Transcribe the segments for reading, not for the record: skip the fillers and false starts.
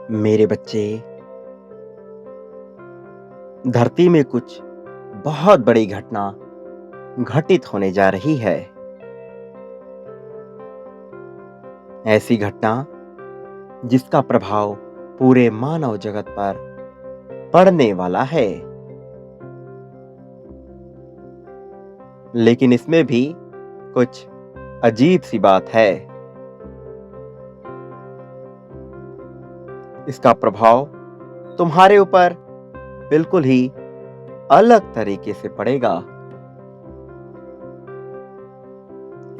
मेरे बच्चे, धरती में कुछ बहुत बड़ी घटना घटित होने जा रही है। ऐसी घटना जिसका प्रभाव पूरे मानव जगत पर पड़ने वाला है। लेकिन इसमें भी कुछ अजीब सी बात है। इसका प्रभाव तुम्हारे ऊपर बिल्कुल ही अलग तरीके से पड़ेगा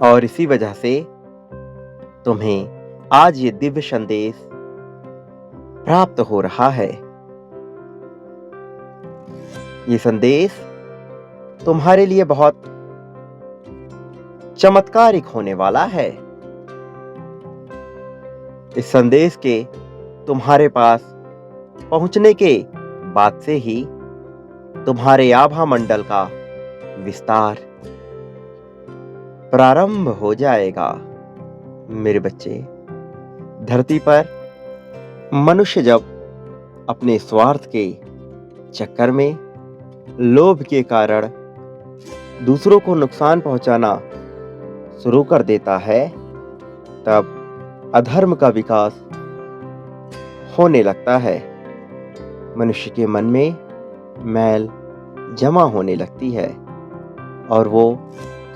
और इसी वजह से तुम्हें आज ये दिव्य संदेश प्राप्त हो रहा है। ये संदेश तुम्हारे लिए बहुत चमत्कारिक होने वाला है। इस संदेश के तुम्हारे पास पहुंचने के बाद से ही तुम्हारे आभा मंडल का विस्तार प्रारंभ हो जाएगा। मेरे बच्चे, धरती पर मनुष्य जब अपने स्वार्थ के चक्कर में, लोभ के कारण दूसरों को नुकसान पहुंचाना शुरू कर देता है, तब अधर्म का विकास होने लगता है। मनुष्य के मन में मैल जमा होने लगती है और वो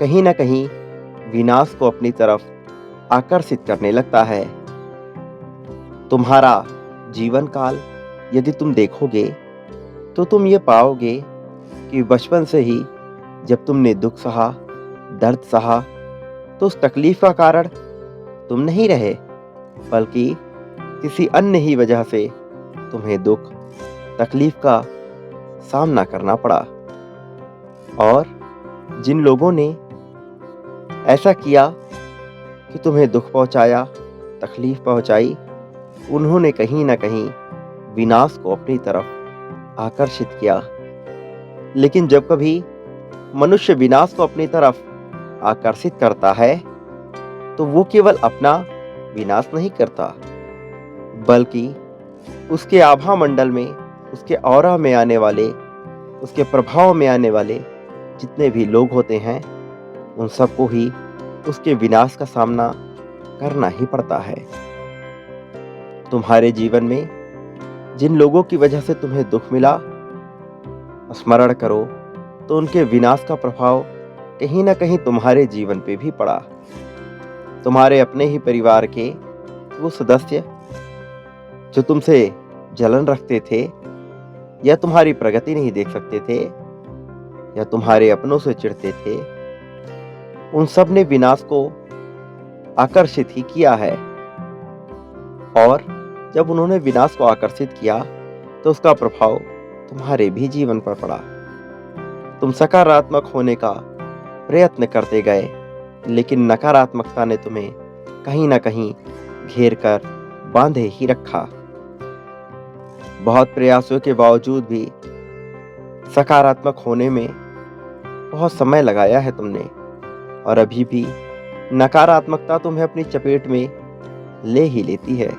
कहीं ना कहीं विनाश को अपनी तरफ आकर्षित करने लगता है। तुम्हारा जीवन काल यदि तुम देखोगे तो तुम ये पाओगे कि बचपन से ही जब तुमने दुख सहा, दर्द सहा, तो उस तकलीफ का कारण तुम नहीं रहे, बल्कि किसी अन्य ही वजह से तुम्हें दुख, तकलीफ का सामना करना पड़ा। और जिन लोगों ने ऐसा किया कि तुम्हें दुख पहुंचाया, तकलीफ पहुंचाई, उन्होंने कहीं ना कहीं विनाश को अपनी तरफ आकर्षित किया। लेकिन जब कभी मनुष्य विनाश को अपनी तरफ आकर्षित करता है तो वो केवल अपना विनाश नहीं करता, बल्कि उसके आभा मंडल में, उसके ऑरा में आने वाले, उसके प्रभाव में आने वाले जितने भी लोग होते हैं, उन सबको ही उसके विनाश का सामना करना ही पड़ता है। तुम्हारे जीवन में जिन लोगों की वजह से तुम्हें दुख मिला, स्मरण करो तो उनके विनाश का प्रभाव कहीं ना कहीं तुम्हारे जीवन पे भी पड़ा। तुम्हारे अपने ही परिवार के वो सदस्य जो तुमसे जलन रखते थे, या तुम्हारी प्रगति नहीं देख सकते थे, या तुम्हारे अपनों से चिढ़ते थे, उन सब ने विनाश को आकर्षित ही किया है। और जब उन्होंने विनाश को आकर्षित किया तो उसका प्रभाव तुम्हारे भी जीवन पर पड़ा। तुम सकारात्मक होने का प्रयत्न करते गए, लेकिन नकारात्मकता ने तुम्हें कहीं ना कहीं घेर कर बांधे ही रखा। बहुत प्रयासों के बावजूद भी सकारात्मक होने में बहुत समय लगाया है तुमने, और अभी भी नकारात्मकता तुम्हें अपनी चपेट में ले ही लेती है,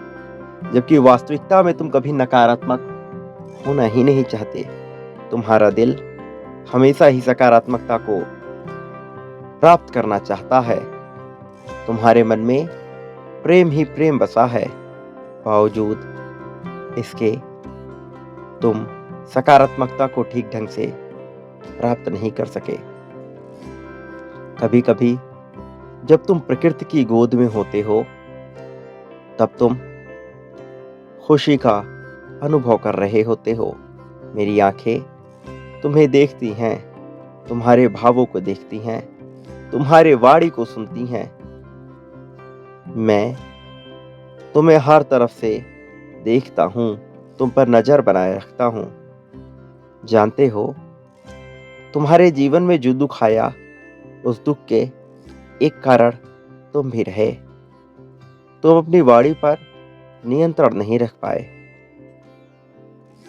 जबकि वास्तविकता में तुम कभी नकारात्मक होना ही नहीं चाहते। तुम्हारा दिल हमेशा ही सकारात्मकता को प्राप्त करना चाहता है। तुम्हारे मन में प्रेम ही प्रेम बसा है, बावजूद इसके तुम सकारात्मकता को ठीक ढंग से प्राप्त नहीं कर सके। कभी कभी जब तुम प्रकृति की गोद में होते हो, तब तुम खुशी का अनुभव कर रहे होते हो। मेरी आंखें तुम्हें देखती हैं, तुम्हारे भावों को देखती हैं, तुम्हारे वाणी को सुनती हैं। मैं तुम्हें हर तरफ से देखता हूं, तुम पर नजर बनाए रखता हूं। जानते हो, तुम्हारे जीवन में जो दुख आया, उस दुख के एक कारण तुम भी रहे। तुम अपनी वाणी पर नियंत्रण नहीं रख पाए।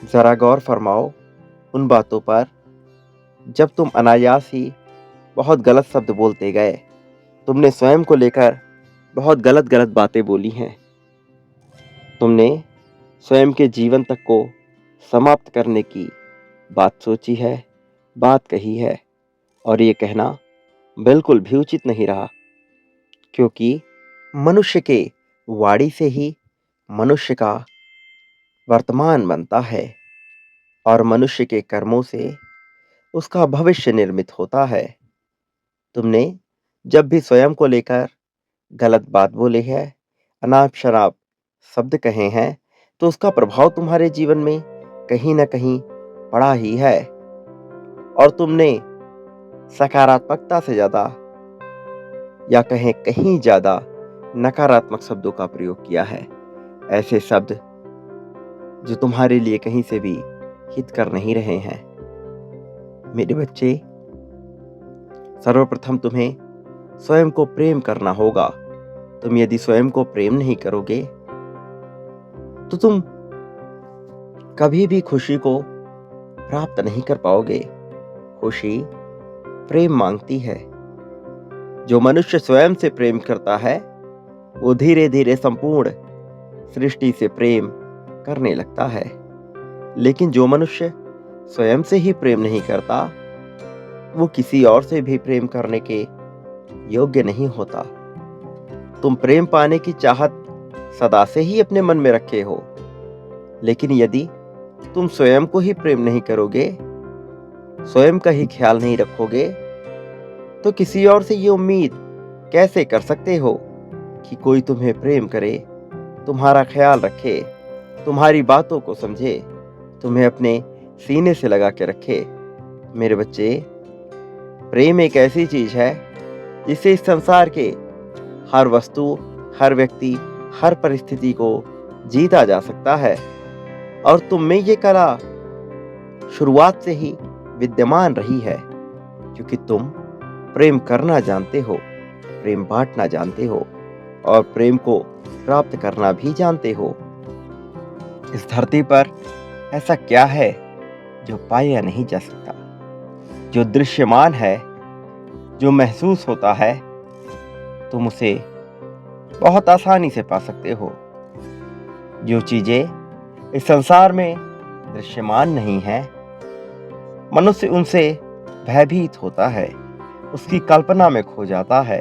जरा गौर फरमाओ उन बातों पर जब तुम अनायास ही बहुत गलत शब्द बोलते गए। तुमने स्वयं को लेकर बहुत गलत गलत बातें बोली हैं। तुमने स्वयं के जीवन तक को समाप्त करने की बात सोची है, बात कही है, और ये कहना बिल्कुल भी उचित नहीं रहा, क्योंकि मनुष्य के वाणी से ही मनुष्य का वर्तमान बनता है और मनुष्य के कर्मों से उसका भविष्य निर्मित होता है। तुमने जब भी स्वयं को लेकर गलत बात बोली है, अनाप शराब शब्द कहे हैं, तो उसका प्रभाव तुम्हारे जीवन में कहीं ना कहीं पड़ा ही है, और तुमने सकारात्मकता से ज्यादा या कहें कहीं ज्यादा नकारात्मक शब्दों का प्रयोग किया है। ऐसे शब्द जो तुम्हारे लिए कहीं से भी हित कर नहीं रहे हैं। मेरे बच्चे, सर्वप्रथम तुम्हें स्वयं को प्रेम करना होगा। तुम यदि स्वयं को प्रेम नहीं करोगे तो तुम कभी भी खुशी को प्राप्त नहीं कर पाओगे। खुशी प्रेम मांगती है। जो मनुष्य स्वयं से प्रेम करता है वो धीरे धीरे संपूर्ण सृष्टि से प्रेम करने लगता है। लेकिन जो मनुष्य स्वयं से ही प्रेम नहीं करता वो किसी और से भी प्रेम करने के योग्य नहीं होता। तुम प्रेम पाने की चाहत सदा से ही अपने मन में रखे हो, लेकिन यदि तुम स्वयं को ही प्रेम नहीं करोगे, स्वयं का ही ख्याल नहीं रखोगे, तो किसी और से ये उम्मीद कैसे कर सकते हो कि कोई तुम्हें प्रेम करे, तुम्हारा ख्याल रखे, तुम्हारी बातों को समझे, तुम्हें अपने सीने से लगा के रखे। मेरे बच्चे, प्रेम एक ऐसी चीज है जिससे इस संसार के हर वस्तु, हर व्यक्ति, हर परिस्थिति को जीता जा सकता है। और तुम में ये कला शुरुआत से ही विद्यमान रही है, क्योंकि तुम प्रेम करना जानते हो, प्रेम बांटना जानते हो और प्रेम को प्राप्त करना भी जानते हो। इस धरती पर ऐसा क्या है जो पाया नहीं जा सकता? जो दृश्यमान है, जो महसूस होता है, तुम उसे बहुत आसानी से पा सकते हो। जो चीजें इस संसार में दृश्यमान नहीं है, मनुष्य उनसे भयभीत होता है, उसकी कल्पना में खो जाता है,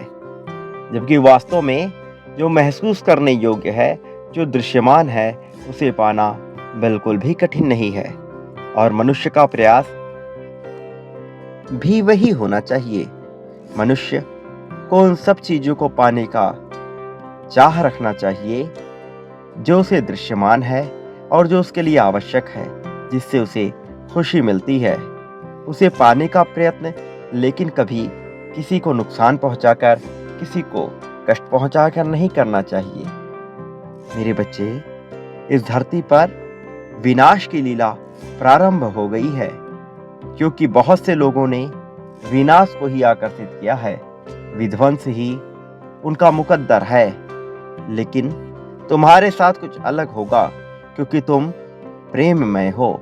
जबकि वास्तव में जो महसूस करने योग्य है, जो दृश्यमान है, उसे पाना बिल्कुल भी कठिन नहीं है। और मनुष्य का प्रयास भी वही होना चाहिए। मनुष्य को उन सब चीजों को पाने का चाह रखना चाहिए जो उसे दृश्यमान है और जो उसके लिए आवश्यक है, जिससे उसे खुशी मिलती है। उसे पाने का प्रयत्न लेकिन कभी किसी को नुकसान पहुंचाकर, किसी को कष्ट पहुंचाकर नहीं करना चाहिए। मेरे बच्चे, इस धरती पर विनाश की लीला प्रारंभ हो गई है, क्योंकि बहुत से लोगों ने विनाश को ही आकर्षित किया है। विध्वंस ही उनका मुकद्दर है। लेकिन तुम्हारे साथ कुछ अलग होगा, क्योंकि तुम प्रेममय हो।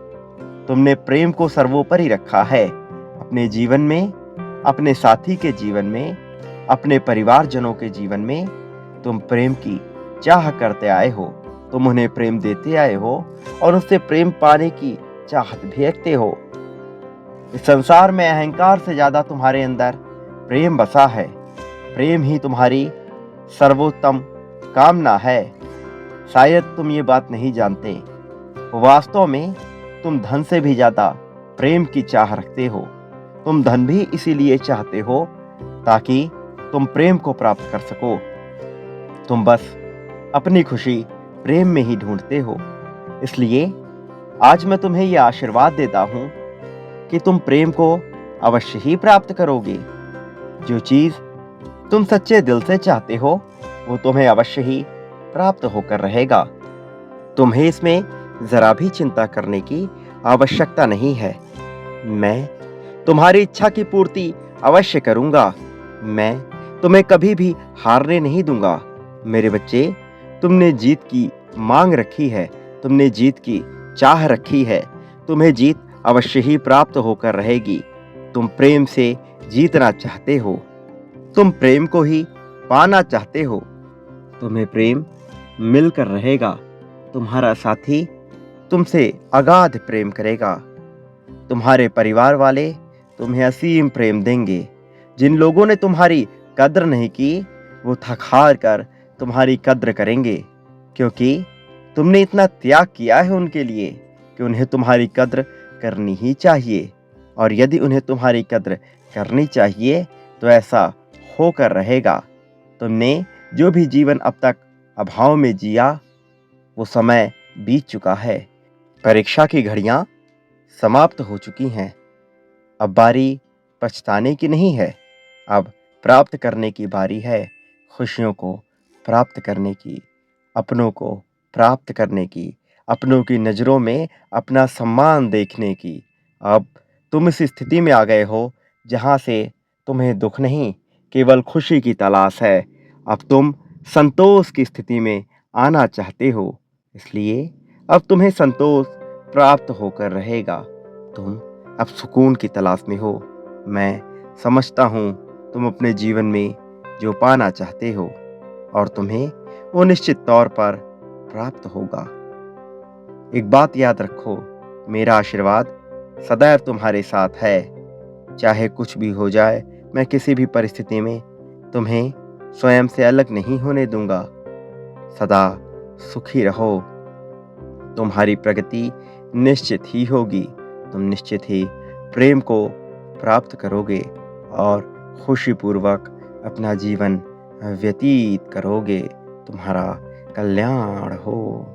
तुमने प्रेम को सर्वोपरि रखा है। अपने जीवन में, अपने साथी के जीवन में, अपने परिवारजनों के जीवन में तुम प्रेम की चाह करते आए हो। तुम उन्हें प्रेम देते आए हो और उससे प्रेम पाने की चाहत भी रखते हो। इस संसार में अहंकार से ज्यादा तुम्हारे अंदर प्रेम बसा है। प्रेम ही तुम्हारी सर्वोत्तम कामना है। शायद तुम ये बात नहीं जानते, वास्तव में तुम धन से भी ज्यादा प्रेम की चाह रखते हो। तुम धन भी इसीलिए चाहते हो ताकि तुम प्रेम को प्राप्त कर सको। तुम बस अपनी खुशी प्रेम में ही ढूंढते हो। इसलिए आज मैं तुम्हें यह आशीर्वाद देता हूं कि तुम प्रेम को अवश्य ही प्राप्त करोगे। जो चीज तुम सच्चे दिल से चाहते हो वो तुम्हें अवश्य ही प्राप्त होकर रहेगा। तुम्हें इसमें जरा भी चिंता करने की आवश्यकता नहीं है। मैं तुम्हारी इच्छा की पूर्ति अवश्य करूंगा। मैं तुम्हें कभी भी हारने नहीं दूंगा। मेरे बच्चे, तुमने जीत की मांग रखी है, तुमने जीत की चाह रखी है। तुम्हें जीत अवश्य ही प्राप्त होकर रहेगी। तुम प्रेम से जीतना चाहते हो, तुम प्रेम को ही पाना चाहते हो। तुम्हें प्रेम मिलकर रहेगा। तुम्हारा साथी तुमसे अगाध प्रेम करेगा। तुम्हारे परिवार वाले तुम्हें असीम प्रेम देंगे। जिन लोगों ने तुम्हारी कद्र नहीं की, वो थक हार कर तुम्हारी कद्र करेंगे, क्योंकि तुमने इतना त्याग किया है उनके लिए कि उन्हें तुम्हारी कद्र करनी ही चाहिए। और यदि उन्हें तुम्हारी कद्र करनी चाहिए तो ऐसा होकर रहेगा। तुमने जो भी जीवन अब तक अभाव में जिया, वो समय बीत चुका है। परीक्षा की घड़ियां समाप्त हो चुकी हैं। अब बारी पछताने की नहीं है, अब प्राप्त करने की बारी है। खुशियों को प्राप्त करने की, अपनों को प्राप्त करने की, अपनों की नज़रों में अपना सम्मान देखने की। अब तुम इस स्थिति में आ गए हो जहां से तुम्हें दुख नहीं, केवल खुशी की तलाश है। अब तुम संतोष की स्थिति में आना चाहते हो, इसलिए अब तुम्हें संतोष प्राप्त होकर रहेगा। तुम अब सुकून की तलाश में हो। मैं समझता हूँ तुम अपने जीवन में जो पाना चाहते हो, और तुम्हें वो निश्चित तौर पर प्राप्त होगा। एक बात याद रखो, मेरा आशीर्वाद सदैव तुम्हारे साथ है। चाहे कुछ भी हो जाए, मैं किसी भी परिस्थिति में तुम्हें स्वयं से अलग नहीं होने दूंगा। सदा सुखी रहो। तुम्हारी प्रगति निश्चित ही होगी। तुम निश्चित ही प्रेम को प्राप्त करोगे और खुशीपूर्वक अपना जीवन व्यतीत करोगे। तुम्हारा कल्याण हो।